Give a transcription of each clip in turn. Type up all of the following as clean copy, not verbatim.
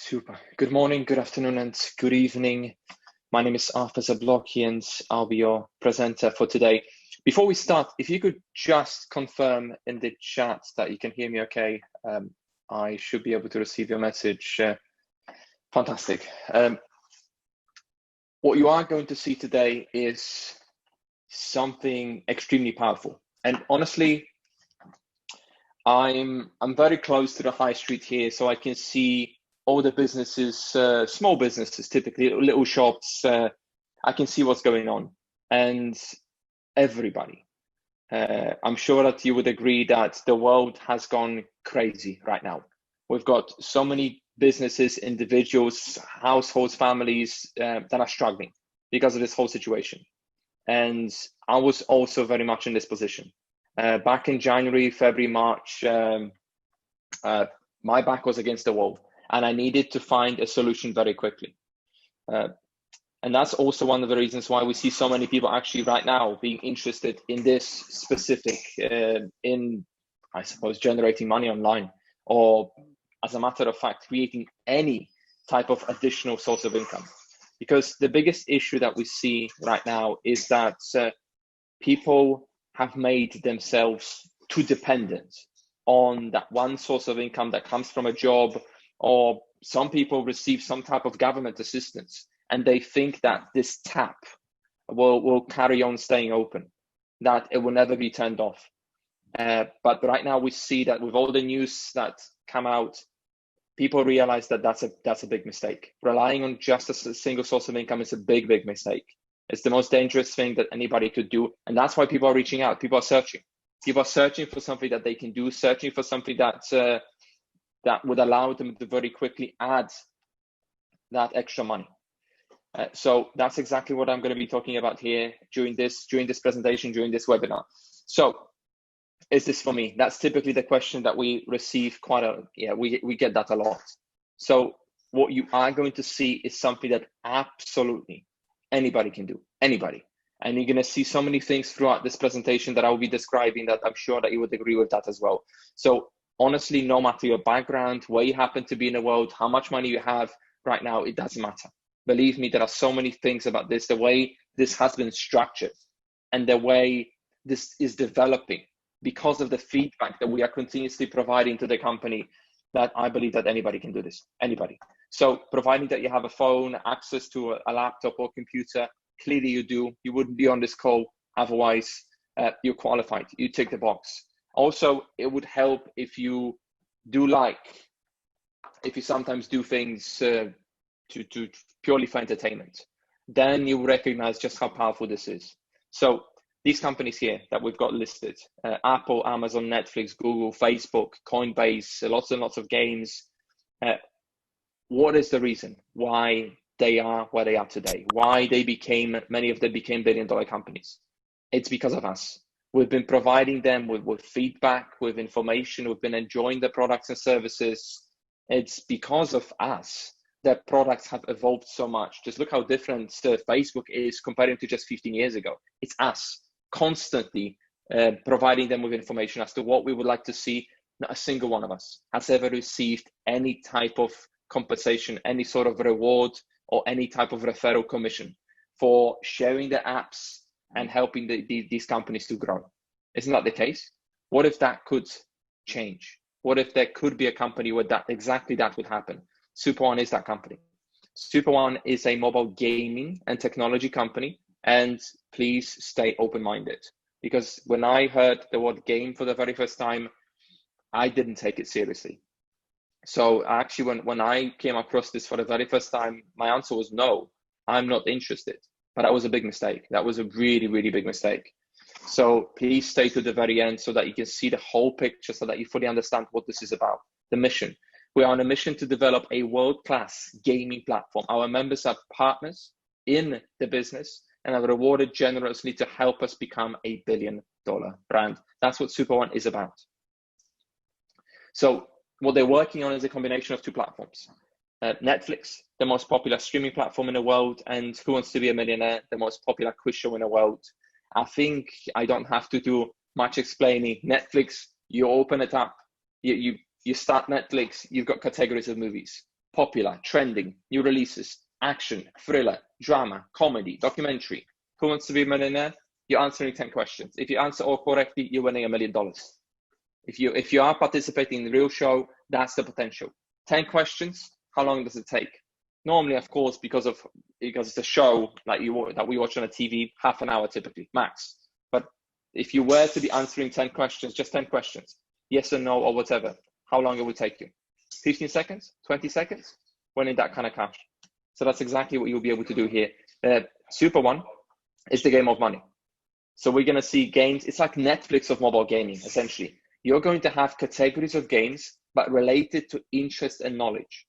Super. Good morning, good afternoon, and good evening. My name is Arthur Zablocki, and I'll be your presenter for today. Before we start, if you could just confirm in the chat that you can hear me okay, I should be able to receive your message. Fantastic. What you are going to see today is something extremely powerful. And honestly, I'm very close to the high street here, so I can see all the businesses, small businesses, typically little shops. I can see what's going on, and everybody. I'm sure that you would agree that the world has gone crazy right now. We've got so many businesses, individuals, households, families that are struggling because of this whole situation. And I was also very much in this position. Back in January, February, March, my back was against the wall, and I needed to find a solution very quickly. And that's also one of the reasons why we see so many people actually right now being interested in this specific, in, I suppose, generating money online, or as a matter of fact, creating any type of additional source of income. Because the biggest issue that we see right now is that people have made themselves too dependent on that one source of income that comes from a job, or some people receive some type of government assistance, and they think that this tap will carry on staying open, that it will never be turned off. But right now we see that with all the news that come out, people realize that that's a big mistake. Relying on just a single source of income is a big mistake. It's the most dangerous thing that anybody could do, and that's why people are reaching out. People are searching. People are searching for something that they can do, searching for something that would allow them to very quickly add that extra money. So that's exactly what I'm going to be talking about here during this presentation, during this webinar. So, is this for me? That's typically the question that we receive we get that a lot. So what you are going to see is something that absolutely anybody can do, anybody. And you're going to see so many things throughout this presentation that I will be describing that I'm sure that you would agree with that as well. So honestly, no matter your background, where you happen to be in the world, how much money you have right now, it doesn't matter. Believe me, there are so many things about this, the way this has been structured and the way this is developing because of the feedback that we are continuously providing to the company, that I believe that anybody can do this, anybody. So providing that you have a phone, access to a laptop or computer, clearly you do. You wouldn't be on this call otherwise. You're qualified, you tick the box. Also, it would help if you sometimes do things to purely for entertainment. Then you recognize just how powerful this is. So these companies here that we've got listed, Apple, Amazon, Netflix, Google, Facebook, Coinbase, lots and lots of games. What is the reason why they are where they are today? Why many of them became billion-dollar companies? It's because of us. We've been providing them with feedback, with information. We've been enjoying the products and services. It's because of us that products have evolved so much. Just look how different Facebook is comparing to just 15 years ago. It's us constantly providing them with information as to what we would like to see. Not a single one of us has ever received any type of compensation, any sort of reward, or any type of referral commission for sharing the apps and helping these companies to grow. Isn't that the case? What if that could change? What if there could be a company where exactly that would happen? SuperOne is that company. SuperOne is a mobile gaming and technology company, and please stay open-minded, because when I heard the word game for the very first time, I didn't take it seriously. So actually, when I came across this for the very first time, my answer was no, I'm not interested. But that was a big mistake. That was a really, really big mistake. So please stay to the very end so that you can see the whole picture, so that you fully understand what this is about, the mission. We are on a mission to develop a world-class gaming platform. Our members are partners in the business and are rewarded generously to help us become a billion-dollar brand. That's what SuperOne is about. So what they're working on is a combination of two platforms. Netflix, the most popular streaming platform in the world, and Who Wants to Be a Millionaire, the most popular quiz show in the world. I think I don't have to do much explaining. Netflix, you open it up, you start Netflix, you've got categories of movies. popular, trending, new releases, action, thriller, drama, comedy, documentary. Who wants to be a millionaire? You're answering 10 questions. If you answer all correctly, you're winning $1 million. If you are participating in the real show, that's the potential. 10 questions, how long does it take? Normally, of course, because it's a show that we watch on a TV, half an hour typically, max. But if you were to be answering 10 questions, just 10 questions, yes or no or whatever, how long it would take you? 15 seconds, 20 seconds, winning that kind of cash. So that's exactly what you'll be able to do here. SuperOne is the game of money. So we're going to see games. It's like Netflix of mobile gaming, essentially. You're going to have categories of games, but related to interest and knowledge.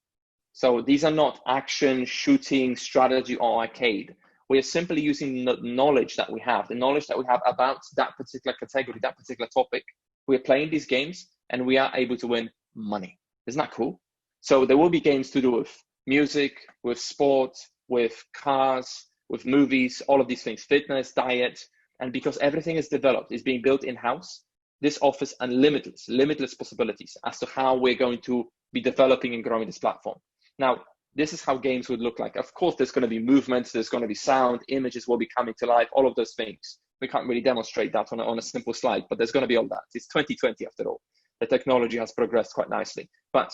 So these are not action, shooting, strategy, or arcade. We are simply using the knowledge that we have, about that particular category, that particular topic. We are playing these games and we are able to win money. Isn't that cool? So there will be games to do with music, with sport, with cars, with movies, all of these things, fitness, diet. And because everything is developed, is being built in-house, this offers limitless possibilities as to how we're going to be developing and growing this platform. Now, this is how games would look like. Of course, there's going to be movements, there's going to be sound, images will be coming to life, all of those things. We can't really demonstrate that on a simple slide, but there's going to be all that. It's 2020 after all. The technology has progressed quite nicely, but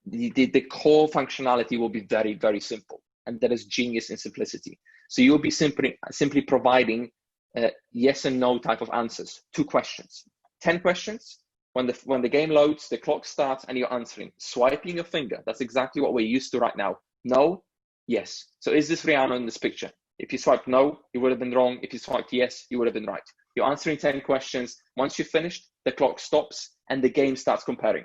the core functionality will be very, very simple. And that is genius in simplicity. So you'll be simply providing yes and no type of answers. 2 questions, 10 questions. When the game loads, the clock starts and you're answering, swiping your finger. That's exactly what we're used to right now. No, yes. So is this Rihanna in this picture? If you swipe no, you would have been wrong. If you swiped yes, you would have been right. You're answering 10 questions. Once you're finished, the clock stops and the game starts comparing.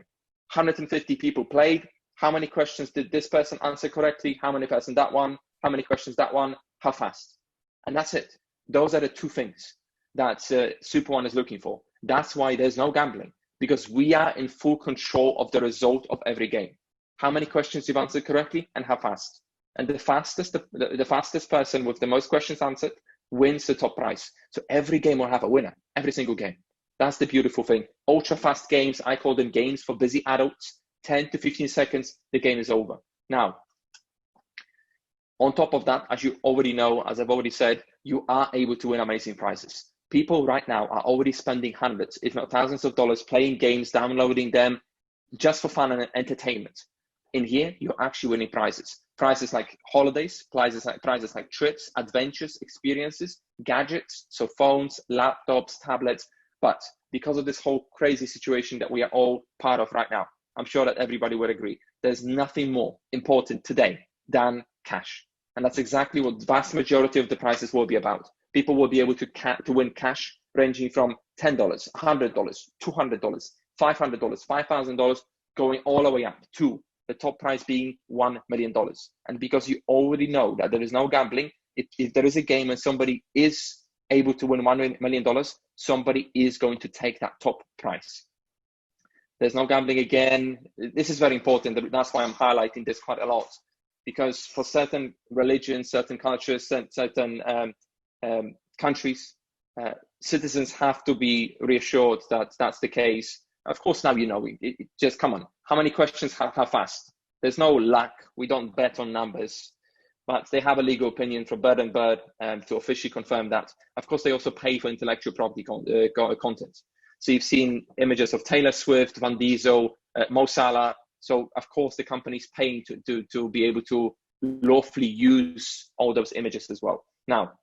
150 people played. How many questions did this person answer correctly? How many person that one? How many questions that one? How fast? And that's it. Those are the 2 things that SuperOne is looking for. That's why there's no gambling, because we are in full control of the result of every game. How many questions you've answered correctly and how fast. And the fastest person with the most questions answered wins the top prize. So every game will have a winner, every single game. That's the beautiful thing. Ultra fast games, I call them games for busy adults. 10 to 15 seconds, the game is over. Now, on top of that, as you already know, as I've already said, you are able to win amazing prizes. People right now are already spending hundreds, if not thousands of dollars playing games, downloading them just for fun and entertainment. In here, you're actually winning prizes. Prizes like holidays, prizes like trips, adventures, experiences, gadgets, so phones, laptops, tablets. But because of this whole crazy situation that we are all part of right now, I'm sure that everybody would agree, there's nothing more important today than cash. And that's exactly what the vast majority of the prizes will be about. People will be able to win cash ranging from $10, $100, $200, $500, $5,000, going all the way up to the top prize being $1 million. And because you already know that there is no gambling, if there is a game and somebody is able to win $1 million, somebody is going to take that top prize. There's no gambling again. This is very important. That's why I'm highlighting this quite a lot, because for certain religions, certain cultures, certain countries, citizens have to be reassured that that's the case. Of course, now you know, just come on. How many questions, how fast? There's no luck. We don't bet on numbers, but they have a legal opinion from Bird and Bird to officially confirm that. Of course, they also pay for intellectual property content. So you've seen images of Taylor Swift, Van Diesel, Mo Salah. So of course, the company's paying to be able to lawfully use all those images as well. Now,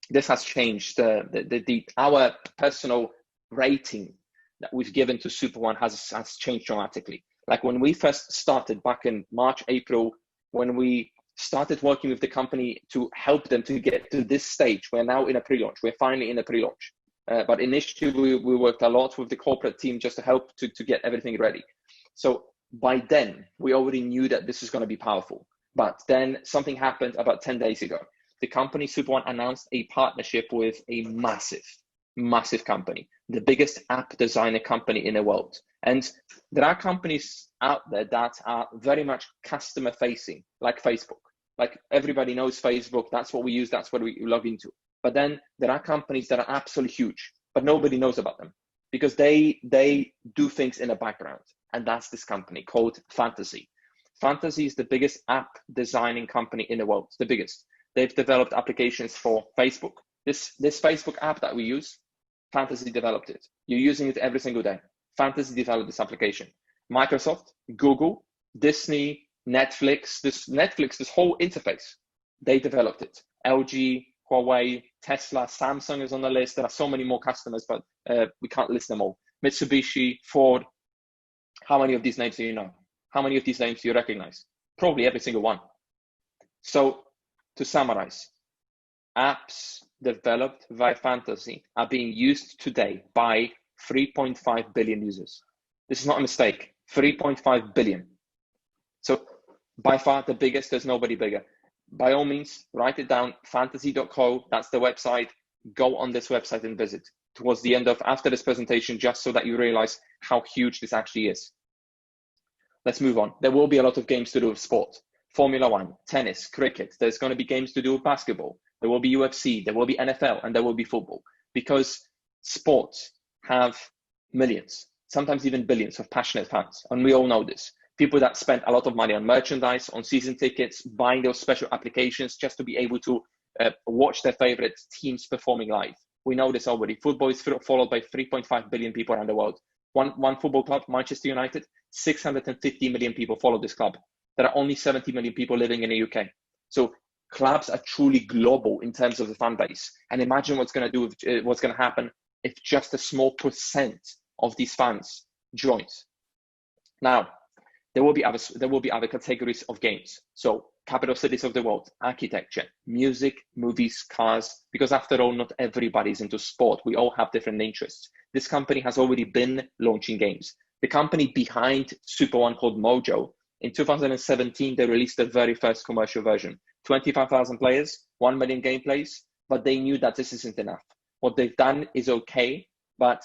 this has changed. Our personal rating that we've given to SuperOne has changed dramatically. Like when we first started back in March, April, when we started working with the company to help them to get to this stage, we're now in a pre-launch. We're finally in a pre-launch. But initially, we worked a lot with the corporate team just to help to get everything ready. So by then, we already knew that this is going to be powerful. But then something happened about 10 days ago. The company SuperOne announced a partnership with a massive company, the biggest app designer company in the world. And there are companies out there that are very much customer facing, like Facebook. Like everybody knows Facebook, that's what we use, that's what we log into. But then there are companies that are absolutely huge, but nobody knows about them because they do things in the background. And that's this company called Fantasy. Fantasy is the biggest app designing company in the world. It's the biggest. They've developed applications for Facebook. This Facebook app that we use, Fantasy developed it. You're using it every single day. Fantasy developed this application. Microsoft, Google, Disney, Netflix, this whole interface, they developed it. LG, Huawei, Tesla, Samsung is on the list. There are so many more customers, but we can't list them all. Mitsubishi, Ford. How many of these names do you know? How many of these names do you recognize? Probably every single one. So to summarize, apps developed via Fantasy are being used today by 3.5 billion users. This is not a mistake, 3.5 billion. So by far the biggest, there's nobody bigger. By all means, write it down, fantasy.co, that's the website. Go on this website and visit towards the end of, after this presentation, just so that you realize how huge this actually is. Let's move on. There will be a lot of games to do with sport. Formula One, tennis, cricket. There's going to be games to do with basketball. There will be UFC, there will be NFL, and there will be football. Because sports have millions, sometimes even billions of passionate fans. And we all know this. People that spend a lot of money on merchandise, on season tickets, buying those special applications just to be able to watch their favorite teams performing live. We know this already. Football is followed by 3.5 billion people around the world. One football club, Manchester United, 650 million people follow this club. There are only 70 million people living in the UK. So clubs are truly global in terms of the fan base. And imagine what's going to happen if just a small percent of these fans joins. Now, there will be other categories of games. So capital cities of the world, architecture, music, movies, cars, because after all, not everybody's into sport. We all have different interests. This company has already been launching games. The company behind SuperOne called Mojo, in 2017, they released their very first commercial version. 25,000 players, 1 million gameplays, but they knew that this isn't enough. What they've done is okay, but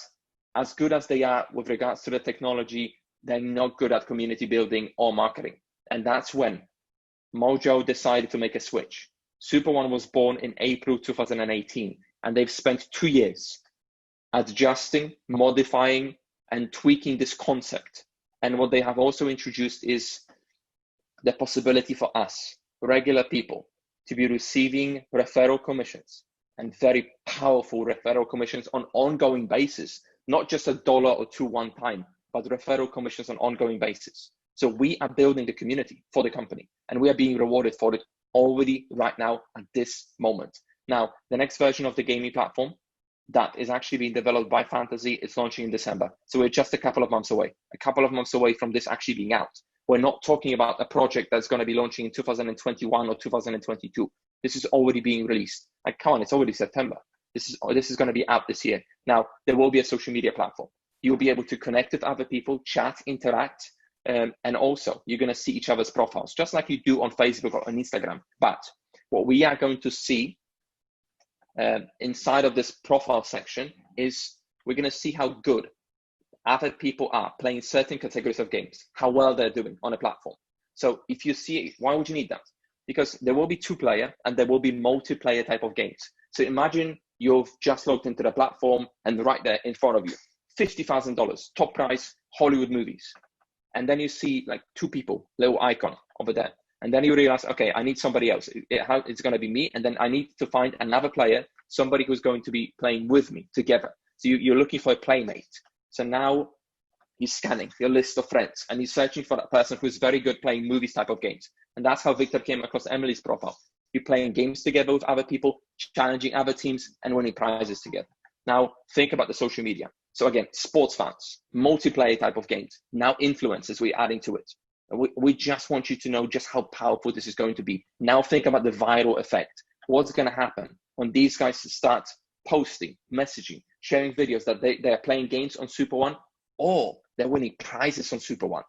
as good as they are with regards to the technology, they're not good at community building or marketing. And that's when Mojo decided to make a switch. SuperOne was born in April 2018, and they've spent 2 years adjusting, modifying, and tweaking this concept. And what they have also introduced is the possibility for us, regular people, to be receiving referral commissions, and very powerful referral commissions on ongoing basis, not just $1 or $2 one time, but referral commissions on ongoing basis. So we are building the community for the company, and we are being rewarded for it already right now at this moment. Now, the next version of the gaming platform that is actually being developed by Fantasy is launching in December. So we're just a couple of months away from this actually being out. We're not talking about a project that's going to be launching in 2021 or 2022. This is already being released. Like, come on, it's already September. This is going to be out this year. Now, there will be a social media platform. You'll be able to connect with other people, chat, interact, and also you're going to see each other's profiles, just like you do on Facebook or on Instagram. But what we are going to see inside of this profile section is we're going to see how good other people are playing certain categories of games, how well they're doing on a platform. So if you see, why would you need that? Because there will be 2-player and there will be multiplayer type of games. So imagine you've just logged into the platform and right there in front of you, $50,000, top price, Hollywood movies. And then you see like 2 people, little icon over there. And then you realize, okay, I need somebody else. It's going to be me. And then I need to find another player, somebody who's going to be playing with me together. So you're looking for a playmate. So now he's scanning your list of friends and he's searching for that person who's very good playing movies type of games. And that's how Victor came across Emily's profile. You're playing games together with other people, challenging other teams and winning prizes together. Now think about the social media. So again, sports fans, multiplayer type of games, now influencers we're adding to it. We just want you to know just how powerful this is going to be. Now think about the viral effect. What's going to happen when these guys start posting, messaging, sharing videos that they're playing games on SuperOne or they're winning prizes on SuperOne?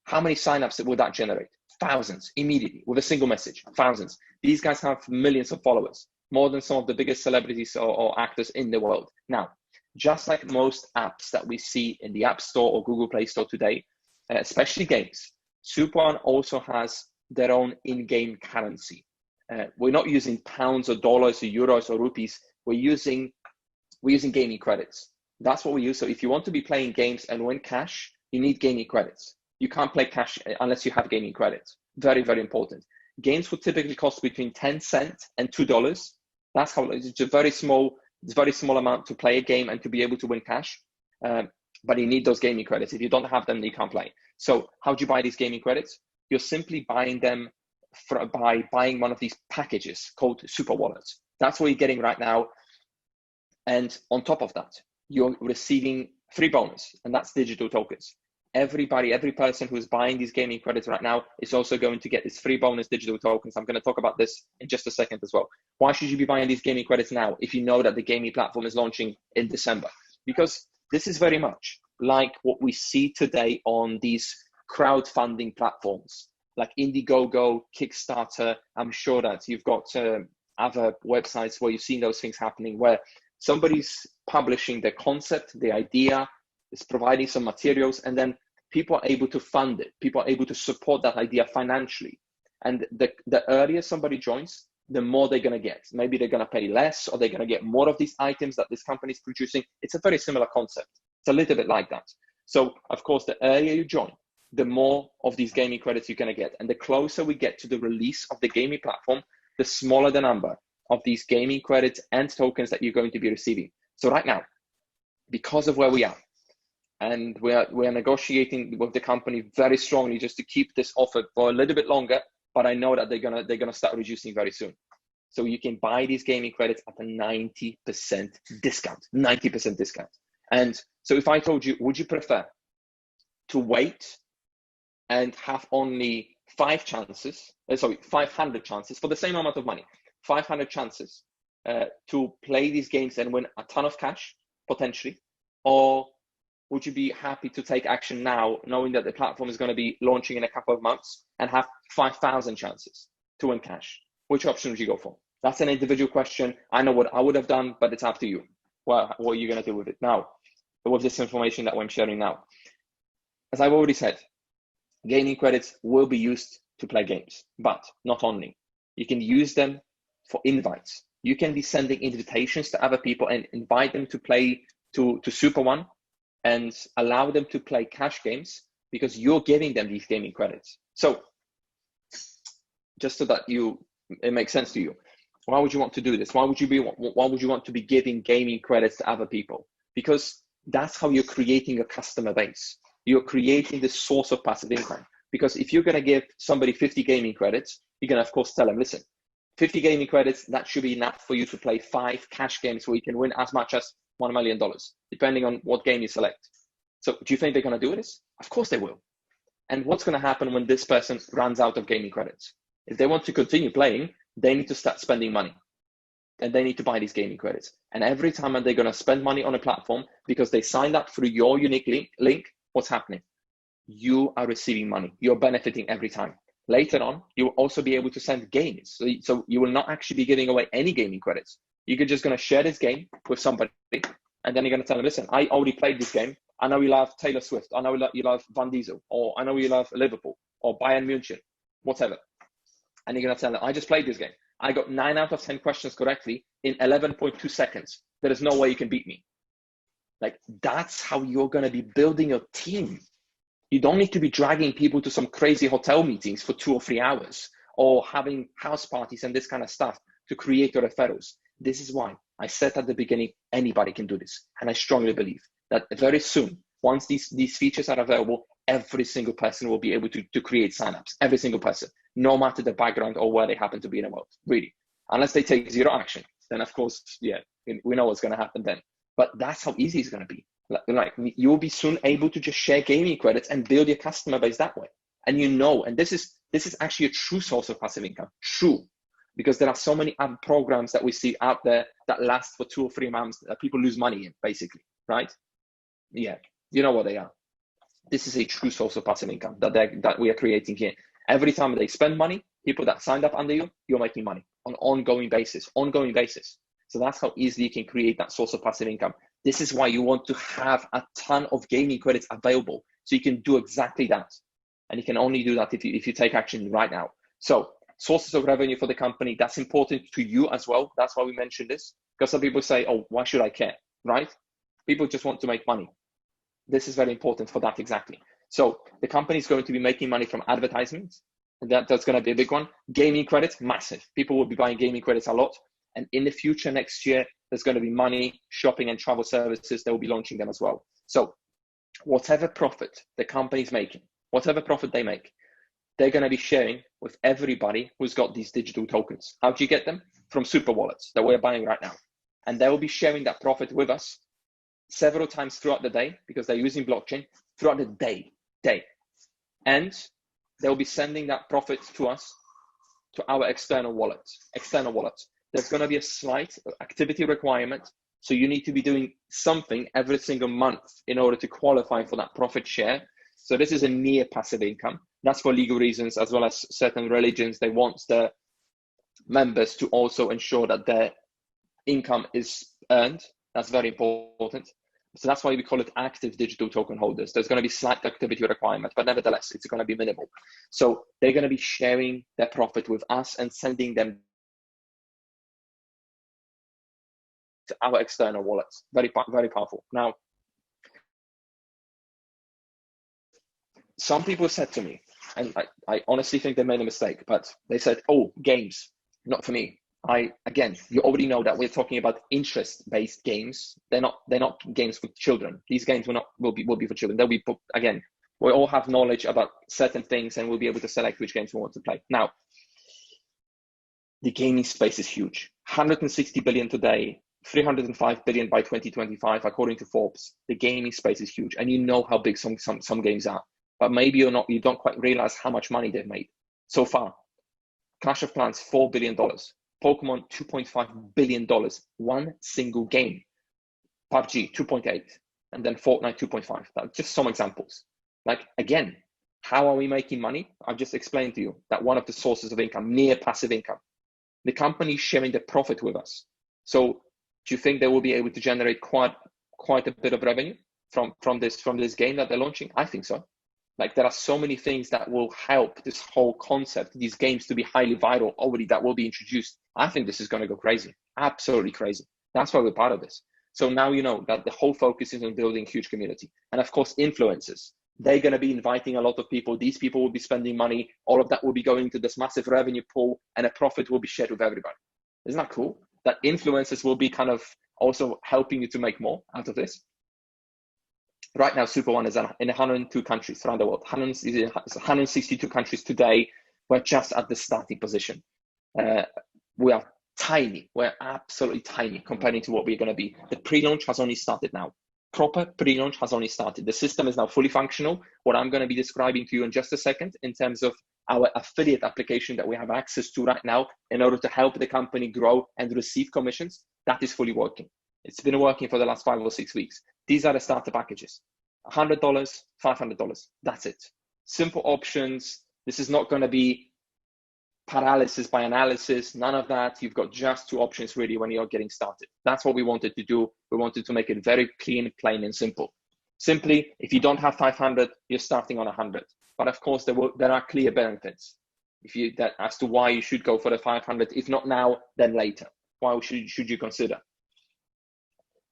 How many signups will that generate? Thousands immediately with a single message, thousands. These guys have millions of followers, more than some of the biggest celebrities or actors in the world. Now, just like most apps that we see in the App Store or Google Play Store today, especially games, SuperOne also has their own in-game currency. We're not using pounds or dollars or euros or rupees. We're using gaming credits. That's what we use. So if you want to be playing games and win cash, you need gaming credits. You can't play cash unless you have gaming credits. Very, very important. Games would typically cost between 10 cents and $2. That's how it's a very small amount to play a game and to be able to win cash. But you need those gaming credits. If you don't have them, you can't play. So how do you buy these gaming credits? You're simply buying them by buying one of these packages called Super Wallets. That's what you're getting right now. And on top of that, you're receiving free bonus, and that's digital tokens. Every person who's buying these gaming credits right now is also going to get this free bonus digital tokens. I'm going to talk about this in just a second as well. Why should you be buying these gaming credits now if you know that the gaming platform is launching in December? Because this is very much like what we see today on these crowdfunding platforms like Indiegogo, Kickstarter. I'm sure that you've got other websites where you've seen those things happening, where somebody's publishing the concept, the idea, is providing some materials, and then people are able to fund it. People are able to support that idea financially. And the earlier somebody joins, the more they're going to get. Maybe they're going to pay less, or they're going to get more of these items that this company is producing. It's a very similar concept. It's a little bit like that. So, of course, the earlier you join, the more of these gaming credits you're going to get. And the closer we get to the release of the gaming platform, the smaller the number of these gaming credits and tokens that you're going to be receiving. So right now, because of where we are, and we're negotiating with the company very strongly just to keep this offer for a little bit longer, but I know that they're gonna start reducing very soon. So you can buy these gaming credits at a 90% discount, 90% discount. And so if I told you, would you prefer to wait and have only 500 chances for the same amount of money, 500 chances to play these games and win a ton of cash, potentially? Or would you be happy to take action now, knowing that the platform is going to be launching in a couple of months, and have 5,000 chances to win cash? Which option would you go for? That's an individual question. I know what I would have done, but it's up to you. What are you going to do with it now, with this information that I'm sharing now? As I've already said, gaming credits will be used to play games, but not only. You can use them for invites. You can be sending invitations to other people and invite them to play to SuperOne and allow them to play cash games, because you're giving them these gaming credits. So just so that it makes sense to you, why would you want to do this? Why would you want to be giving gaming credits to other people? Because that's how you're creating a customer base. You're creating this source of passive income. Because if you're going to give somebody 50 gaming credits, you're going to, of course, tell them, listen, 50 gaming credits, that should be enough for you to play 5 cash games where you can win as much as $1 million, depending on what game you select. So do you think they're going to do this? Of course they will. And what's going to happen when this person runs out of gaming credits? If they want to continue playing, they need to start spending money. And they need to buy these gaming credits. And every time they're going to spend money on a platform because they signed up through your unique link, what's happening? You are receiving money. You're benefiting every time. Later on, you will also be able to send games. So you will not actually be giving away any gaming credits. You're just going to share this game with somebody, and then you're going to tell them, listen, I already played this game. I know you love Taylor Swift. I know you love Van Diesel, or I know you love Liverpool, or Bayern Munich, whatever. And you're going to tell them, I just played this game. I got 9 out of 10 questions correctly in 11.2 seconds. There is no way you can beat me. Like, that's how you're going to be building your team. You don't need to be dragging people to some crazy hotel meetings for 2 or 3 hours, or having house parties and this kind of stuff to create your referrals. This is why I said at the beginning, anybody can do this. And I strongly believe that very soon, once these features are available, every single person will be able to create signups. Every single person, no matter the background or where they happen to be in the world, really. Unless they take zero action, then of course, yeah, we know what's going to happen then. But that's how easy it's going to be. Like you'll be soon able to just share gaming credits and build your customer base that way. And and this is actually a true source of passive income. True. Because there are so many other programs that we see out there that last for 2 or 3 months that people lose money in, basically, right? Yeah, you know what they are. This is a true source of passive income that we are creating here. Every time they spend money, people that signed up under you, you're making money on an ongoing basis. So that's how easily you can create that source of passive income. This is why you want to have a ton of gaming credits available, so you can do exactly that. And you can only do that if you take action right now. So sources of revenue for the company, that's important to you as well. That's why we mentioned this, because some people say, oh, why should I care, right? People just want to make money. This is very important for that exactly. So the company is going to be making money from advertisements. And that's going to be a big one. Gaming credits, massive. People will be buying gaming credits a lot. And in the future, next year, there's going to be money, shopping and travel services. They will be launching them as well. So whatever profit the company's making, whatever profit they make, they're going to be sharing with everybody who's got these digital tokens. How do you get them? From super wallets that we're buying right now. And they will be sharing that profit with us several times throughout the day, because they're using blockchain throughout the day. And they'll be sending that profit to us, to our external wallets. There's going to be a slight activity requirement. So you need to be doing something every single month in order to qualify for that profit share. So this is a near passive income. That's for legal reasons, as well as certain religions. They want the members to also ensure that their income is earned. That's very important. So that's why we call it active digital token holders. There's going to be slight activity requirement, but nevertheless, it's going to be minimal. So they're going to be sharing their profit with us and sending them to our external wallets. Very, very powerful. Now, some people said to me, and I honestly think they made a mistake, but they said, oh, games, not for me. Again, you already know that we're talking about interest-based games. They're not games for children. These games will be for children. They'll be, again, we all have knowledge about certain things and we'll be able to select which games we want to play. Now, the gaming space is huge. 160 billion today, 305 billion by 2025, according to Forbes. The gaming space is huge, and you know how big some games are. But maybe you don't quite realize how much money they've made so far. Clash of Clans, $4 billion. Pokemon, $2.5 billion. One single game. PUBG, 2.8. And then Fortnite, 2.5. That's just some examples. Like, again, how are we making money? I've just explained to you that one of the sources of income, near passive income. The company is sharing the profit with us. So do you think they will be able to generate quite a bit of revenue from this game that they're launching? I think so. Like, there are so many things that will help this whole concept, these games, to be highly viral already, that will be introduced. I think this is going to go crazy, absolutely crazy. That's why we're part of this. So now you know that the whole focus is on building a huge community. And of course, influencers. They're going to be inviting a lot of people. These people will be spending money. All of that will be going to this massive revenue pool, and a profit will be shared with everybody. Isn't that cool? That influencers will be kind of also helping you to make more out of this. Right now, SuperOne is in 102 countries around the world. 162 countries today. We're just at the starting position. We are tiny. We're absolutely tiny compared to what we're going to be. The pre-launch has only started now. Proper pre-launch has only started. The system is now fully functional. What I'm going to be describing to you in just a second in terms of our affiliate application that we have access to right now in order to help the company grow and receive commissions, that is fully working. It's been working for the last 5 or 6 weeks. These are the starter packages. $100, $500. That's it. Simple options. This is not going to be paralysis by analysis. None of that. You've got just 2 options really when you're getting started. That's what we wanted to do. We wanted to make it very clean, plain, and simple. Simply, if you don't have 500, you're starting on 100. But of course, there are clear benefits as to why you should go for the 500. If not now, then later. Why should you consider?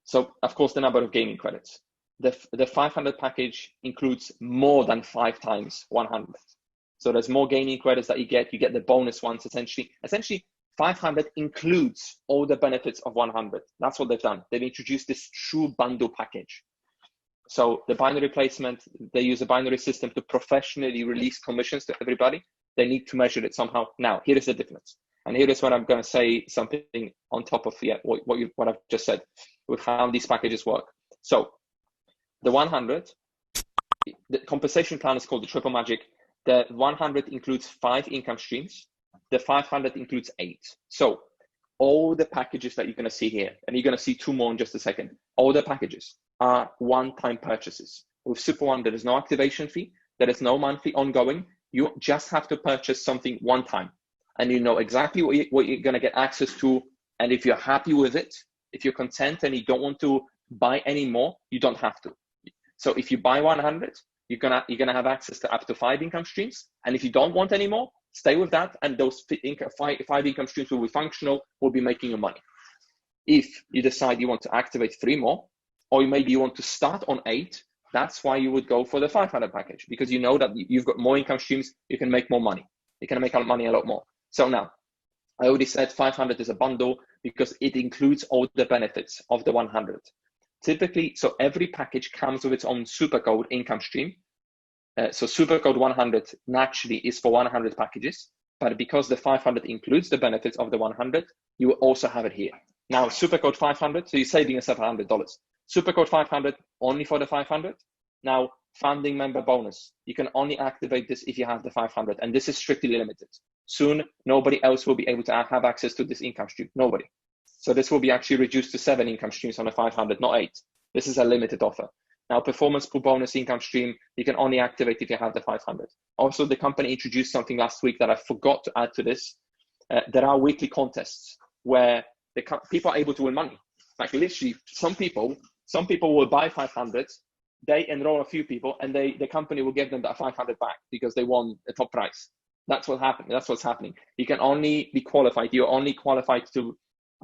So, of course, the number of gaming credits. The 500 package includes more than 5 times 100. So there's more gaming credits that you get the bonus ones essentially. Essentially, 500 includes all the benefits of 100. That's what they've done. They've introduced this true bundle package. So the binary placement, they use a binary system to professionally release commissions to everybody. They need to measure it somehow. Now, here is the difference. And here is what I'm going to say something on top of what I've just said with how these packages work. So the 100, the compensation plan is called the Triple Magic. The 100 includes 5 income streams. The 500 includes 8. So all the packages that you're going to see here, and you're going to see 2 more in just a second, all the packages are one-time purchases. With SuperOne, there is no activation fee. There is no monthly ongoing. You just have to purchase something one time. And you know exactly what you're going to get access to. And if you're happy with it, if you're content and you don't want to buy any more, you don't have to. So if you buy 100, you're gonna have access to up to 5 income streams. And if you don't want any more, stay with that. And those 5 income streams will be functional, will be making you money. If you decide you want to activate 3 more, or maybe you want to start on 8, That's why you would go for the 500 package, because you know that you've got more income streams, you can make more money. You can make money a lot more. So now, I already said 500 is a bundle because it includes all the benefits of the 100. Typically, so every package comes with its own supercode income stream. So supercode 100 naturally is for 100 packages, but because the 500 includes the benefits of the 100, you will also have it here. Now, supercode 500, so you're saving yourself $100. Supercode 500 only for the 500. Now, founding member bonus, you can only activate this if you have the 500, and this is strictly limited. Soon, nobody else will be able to have access to this income stream, nobody. So this will be actually reduced to 7 income streams on the 500, not 8. This is a limited offer. Now, performance pool bonus income stream, you can only activate if you have the 500. Also, the company introduced something last week that I forgot to add to this. There are weekly contests where people are able to win money. Like literally, some people will buy 500, they enroll a few people, and the company will give them that 500 back because they won the top prize. That's what happened. That's what's happening. You can only be qualified. You're only qualified to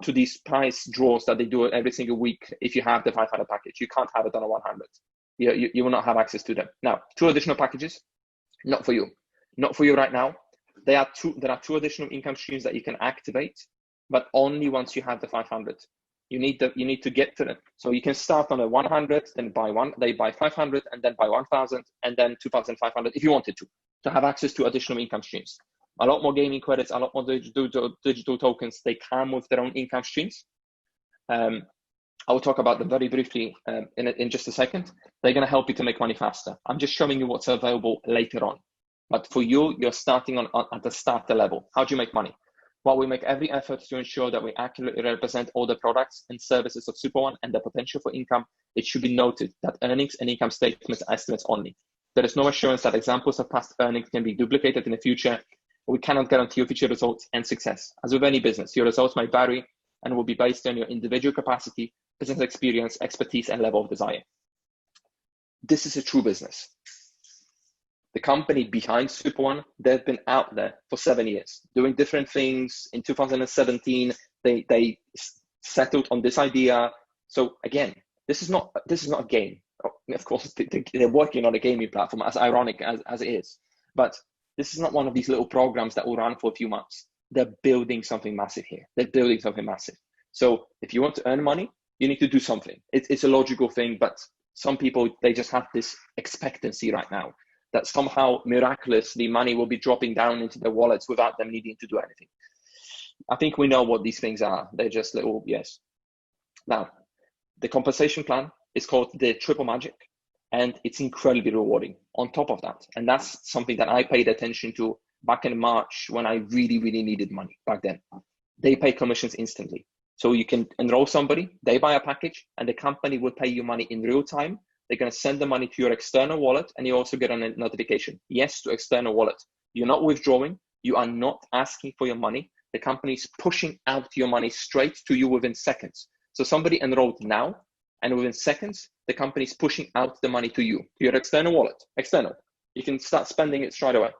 these prize draws that they do every single week if you have the 500 package. You can't have it on a 100. You will not have access to them. Now, 2 additional packages, not for you. Not for you right now. There are 2 additional income streams that you can activate, but only once you have the 500. You need to get to them. So you can start on a 100, then they buy 500, and then buy 1,000, and then 2,500 if you wanted to have access to additional income streams. A lot more gaming credits, a lot more digital tokens. They come with their own income streams. I will talk about them very briefly in just a second. They're going to help you to make money faster. I'm just showing you what's available later on. But for you, you're starting at the starter level. How do you make money? Well, we make every effort to ensure that we accurately represent all the products and services of SuperOne and the potential for income. It should be noted that earnings and income statements are estimates only. There is no assurance that examples of past earnings can be duplicated in the future. We cannot guarantee your future results and success. As with any business, your results may vary and will be based on your individual capacity, business experience, expertise, and level of desire. This is a true business. The company behind SuperOne, they've been out there for 7 years, doing different things. In 2017, they settled on this idea. So again, this is not a game. Of course, they're working on a gaming platform, as ironic as it is. But this is not one of these little programs that will run for a few months. They're building something massive here. They're building something massive. So if you want to earn money, you need to do something. It's a logical thing, but some people, they just have this expectancy right now that somehow miraculously money will be dropping down into their wallets without them needing to do anything. I think we know what these things are. They're just little yes. Now, the compensation plan is called the Triple Magic, and it's incredibly rewarding on top of that. And that's something that I paid attention to back in March when I really, really needed money back then. They pay commissions instantly. So you can enroll somebody, they buy a package, and the company will pay you money in real time. They're going to send the money to your external wallet, and you also get a notification. Yes, to external wallet. You're not withdrawing. You are not asking for your money. The company is pushing out your money straight to you within seconds. So somebody enrolled now, and within seconds, the company is pushing out the money to you, to your external wallet. External. You can start spending it straight away,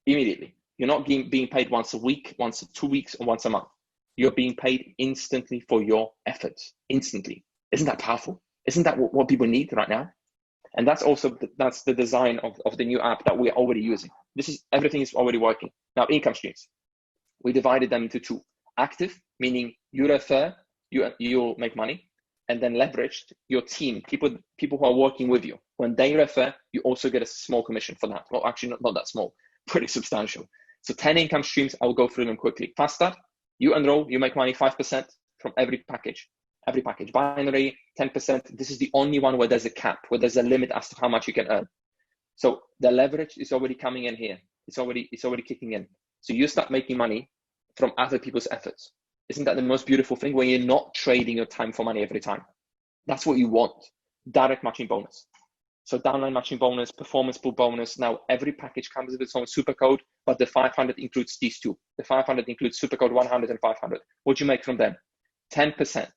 immediately. You're not being paid once a week, once a 2 weeks, or once a month. You're being paid instantly for your efforts. Instantly. Isn't that powerful? Isn't that what people need right now? And that's also that's the design of the new app that we're already using. Everything is already working. Now, income streams. We divided them into 2. Active, meaning you refer, you'll make money. And then leveraged, your team, people who are working with you. When they refer, you also get a small commission for that. Well, actually, not that small, pretty substantial. So 10 income streams, I'll go through them quickly. Fast start, you enroll, you make money 5% from every package. Every package. Binary, 10%. This is the only one where there's a cap, where there's a limit as to how much you can earn. So the leverage is already coming in here. It's already kicking in. So you start making money from other people's efforts. Isn't that the most beautiful thing when you're not trading your time for money every time? That's what you want. Direct matching bonus. So downline matching bonus, performance pool bonus. Now every package comes with its own super code, but the 500 includes these 2. The 500 includes super code 100 and 500. What do you make from them? 10%.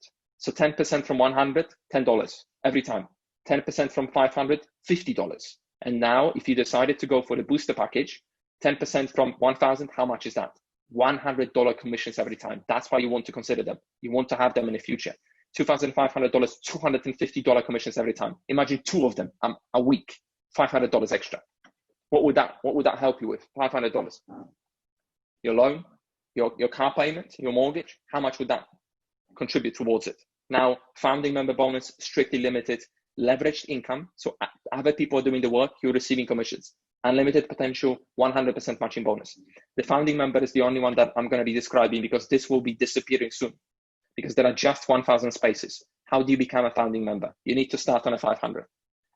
So 10% from 100, $10 every time. 10% from 500, $50. And now if you decided to go for the booster package, 10% from 1,000, how much is that? $100 commissions every time. That's why you want to consider them. You want to have them in the future. $2,500, $250 commissions every time. Imagine 2 of them a week, $500 extra. What would that help you with? $500. Your loan, your car payment, your mortgage, how much would that contribute towards it? Now, founding member bonus, strictly limited, leveraged income. So other people are doing the work, you're receiving commissions. Unlimited potential, 100% matching bonus. The founding member is the only one that I'm going to be describing because this will be disappearing soon because there are just 1,000 spaces. How do you become a founding member? You need to start on a 500.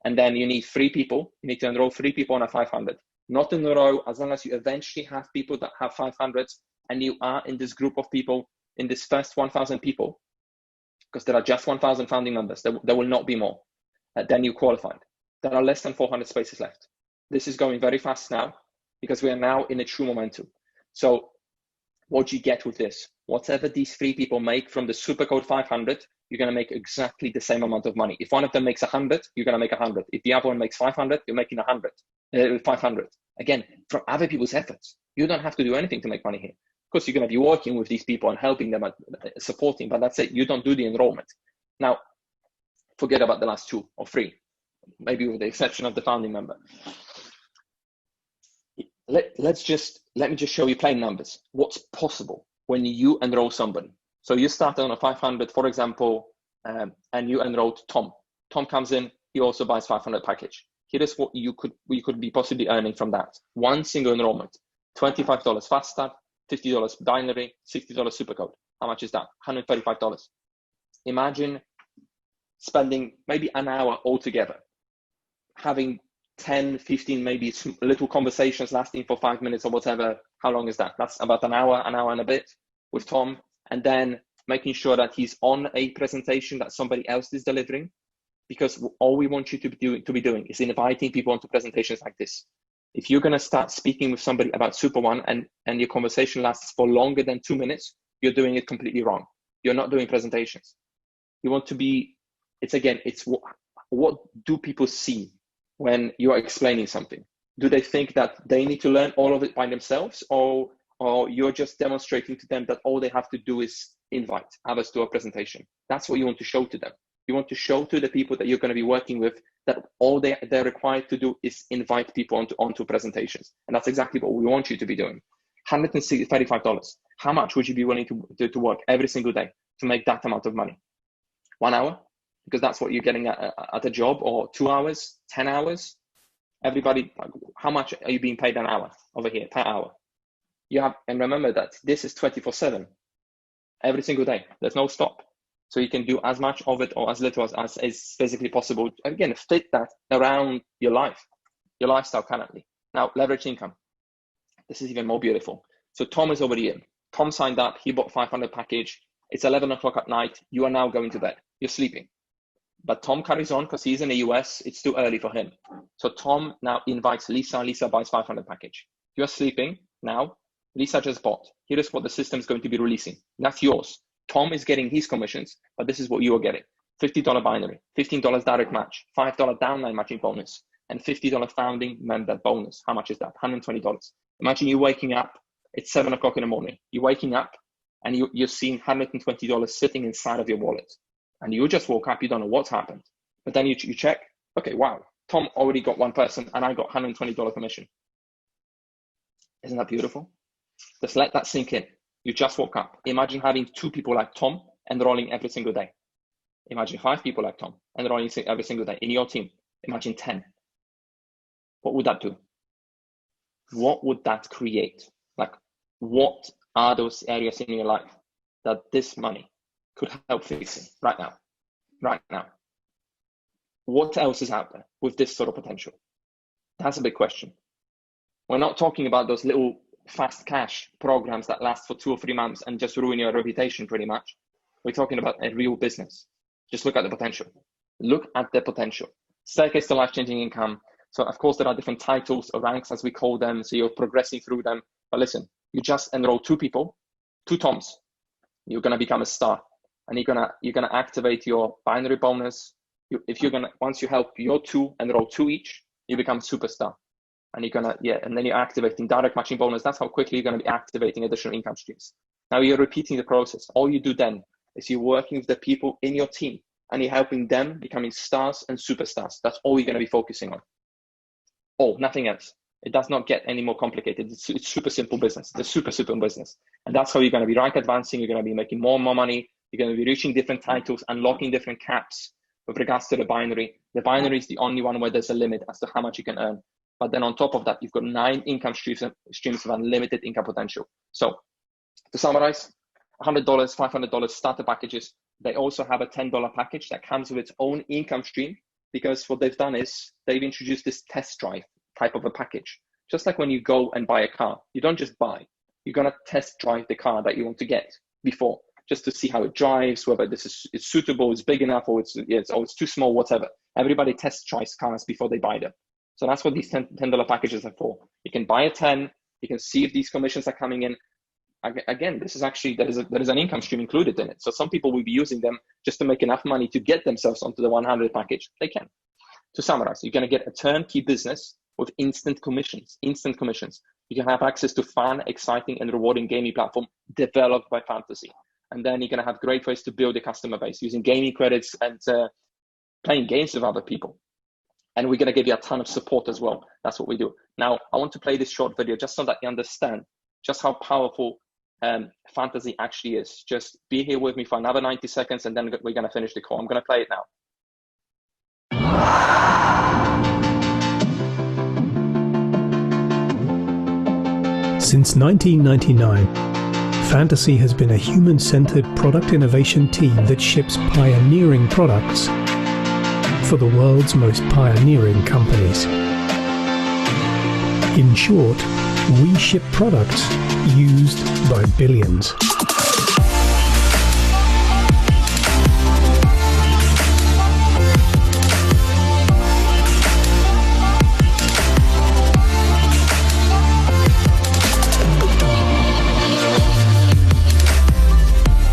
And then you need 3 people. You need to enroll 3 people on a 500. Not in a row, as long as you eventually have people that have 500s and you are in this group of people, in this first 1,000 people, because there are just 1,000 founding members. There will not be more. Then you qualified. There are less than 400 spaces left. This is going very fast now because we are now in a true momentum. So what do you get with this? Whatever these 3 people make from the Supercode 500, you're going to make exactly the same amount of money. If one of them makes 100, you're going to make 100. If the other one makes 500, you're making 500. Again, from other people's efforts. You don't have to do anything to make money here. Of course, you're going to be working with these people and helping them, supporting, but that's it. You don't do the enrollment. Now, forget about the last 2 or 3, maybe with the exception of the founding member. Let me just show you plain numbers. What's possible when you enroll somebody? So you start on a 500, for example, and you enrolled Tom. Tom comes in, he also buys 500 package. Here is what you could be possibly earning from that. One single enrollment, $25 fast start, $50 binary, $60 supercode. How much is that? $135. Imagine spending maybe an hour altogether, having 10, 15, maybe little conversations lasting for 5 minutes or whatever. How long is that? That's about an hour and a bit with Tom. And then making sure that he's on a presentation that somebody else is delivering. Because all we want you to be doing is inviting people onto presentations like this. If you're going to start speaking with somebody about SuperOne and your conversation lasts for longer than 2 minutes, you're doing it completely wrong. You're not doing presentations. You want to be, it's what do people see when you're explaining something? Do they think that they need to learn all of it by themselves, or you're just demonstrating to them that all they have to do is invite others to a presentation? That's what you want to show to them. You want to show to the people that you're going to be working with that all they're required to do is invite people onto presentations. And that's exactly what we want you to be doing. $135. How much would you be willing to work every single day to make that amount of money? 1 hour? Because that's what you're getting at a job, or 2 hours, 10 hours? Everybody, how much are you being paid an hour over here per hour? And remember that this is 24/7, every single day. There's no stop. So you can do as much of it or as little as is physically possible. Again, fit that around your life, your lifestyle currently. Now, leverage income. This is even more beautiful. So Tom is already in. Tom signed up. He bought 500 package. It's 11 o'clock at night. You are now going to bed. You're sleeping. But Tom carries on because he's in the US. It's too early for him. So Tom now invites Lisa. Lisa buys 500 package. You're sleeping now. Lisa just bought. Here is what the system is going to be releasing. That's yours. Tom is getting his commissions, but this is what you are getting. $50 binary, $15 direct match, $5 downline matching bonus, and $50 founding member bonus. How much is that? $120. Imagine you waking up, it's 7 o'clock in the morning. You're waking up and you're seeing $120 sitting inside of your wallet. And you just woke up, you don't know what's happened. But then you check, okay, wow, Tom already got one person and I got $120 commission. Isn't that beautiful? Just let that sink in. You just woke up. Imagine having 2 people like Tom enrolling every single day. Imagine 5 people like Tom enrolling every single day in your team. Imagine 10. What would that do? What would that create? Like, what are those areas in your life that this money could help fixing right now? Right now. What else is out there with this sort of potential? That's a big question. We're not talking about those little fast cash programs that last for 2 or 3 months and just ruin your reputation pretty much. We're talking about a real business. Just look at the potential. Look at the potential. Staircase to life-changing income. So of course there are different titles or ranks as we call them. So you're progressing through them. But listen, you just enroll 2 people, 2 Toms. You're gonna become a star, and you're gonna activate your binary bonus. Once you help your 2 enroll 2 each, you become a superstar. And and then you're activating direct matching bonus. That's how quickly you're going to be activating additional income streams. Now you're repeating the process. All you do then is you're working with the people in your team and you're helping them becoming stars and superstars. That's all you're going to be focusing on. Oh, nothing else. It does not get any more complicated. It's super simple business. It's a super simple business. And that's how you're going to be rank advancing. You're going to be making more and more money. You're going to be reaching different titles, unlocking different caps with regards to the binary. The binary is the only one where there's a limit as to how much you can earn. But then on top of that, you've got 9 income streams of unlimited income potential. So to summarize, $100, $500 starter packages. They also have a $10 package that comes with its own income stream, because what they've done is they've introduced this test drive type of a package. Just like when you go and buy a car, you don't just buy, you're going to test drive the car that you want to get before, just to see how it drives, whether it's suitable, it's big enough, or it's too small, whatever. Everybody test drives cars before they buy them. So that's what these $10 packages are for. You can buy a 10, you can see if these commissions are coming in. Again, this is actually, there is an income stream included in it. So some people will be using them just to make enough money to get themselves onto the 100 package. They can. To summarize, you're going to get a turnkey business with instant commissions. You can have access to fun, exciting, and rewarding gaming platform developed by Fantasy. And then you're going to have great ways to build a customer base using gaming credits and playing games with other people. And we're going to give you a ton of support as well. That's what we do. Now, I want to play this short video just so that you understand just how powerful Fantasy actually is. Just be here with me for another 90 seconds, and then we're going to finish the call. I'm going to play it now. Since 1999, Fantasy has been a human-centered product innovation team that ships pioneering products for the world's most pioneering companies. In short, we ship products used by billions.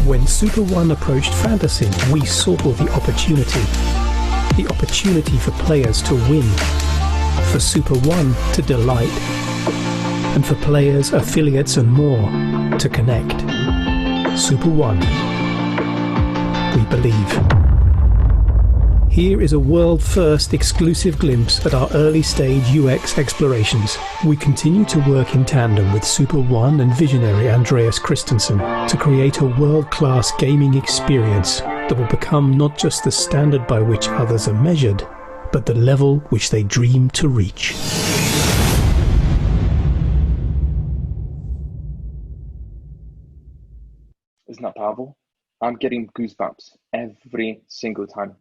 When SuperOne approached Fantasy, we saw the opportunity for players to win, for SuperOne to delight, and for players, affiliates, and more to connect. SuperOne. We believe. Here is a world-first exclusive glimpse at our early-stage UX explorations. We continue to work in tandem with SuperOne and visionary Andreas Christensen to create a world-class gaming experience that will become not just the standard by which others are measured, but the level which they dream to reach. Isn't that powerful? I'm getting goosebumps every single time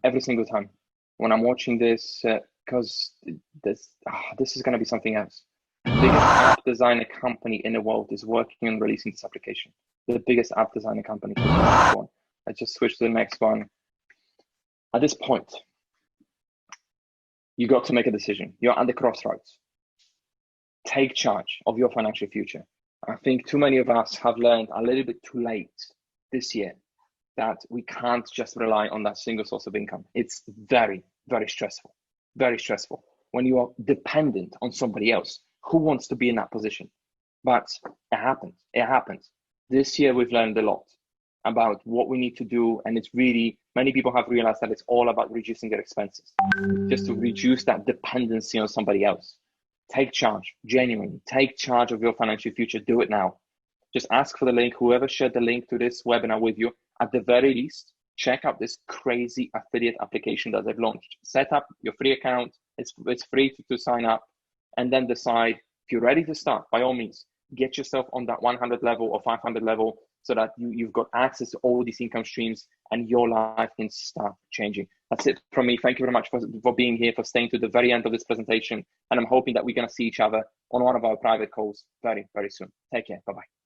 when I'm watching this, because this is going to be something else. The biggest app designer company in the world is working on releasing this application. The biggest app designer company. I just switched to the next one. At this point, you got to make a decision. You're at the crossroads. Take charge of your financial future. I think too many of us have learned a little bit too late this year that we can't just rely on that single source of income. It's very, very stressful, when you are dependent on somebody else. Who wants to be in that position? But it happens. This year, we've learned a lot about what we need to do. And it's really, many people have realized that it's all about reducing their expenses, just to reduce that dependency on somebody else. Take charge, genuinely, take charge of your financial future. Do it now. Just ask for the link. Whoever shared the link to this webinar with you, at the very least, check out this crazy affiliate application that they've launched. Set up your free account. It's free to sign up, and then decide if you're ready to start. By all means, get yourself on that 100 level or 500 level so that you've got access to all these income streams and your life can start changing. That's it from me. Thank you very much for being here, for staying to the very end of this presentation. And I'm hoping that we're going to see each other on one of our private calls very, very soon. Take care. Bye-bye.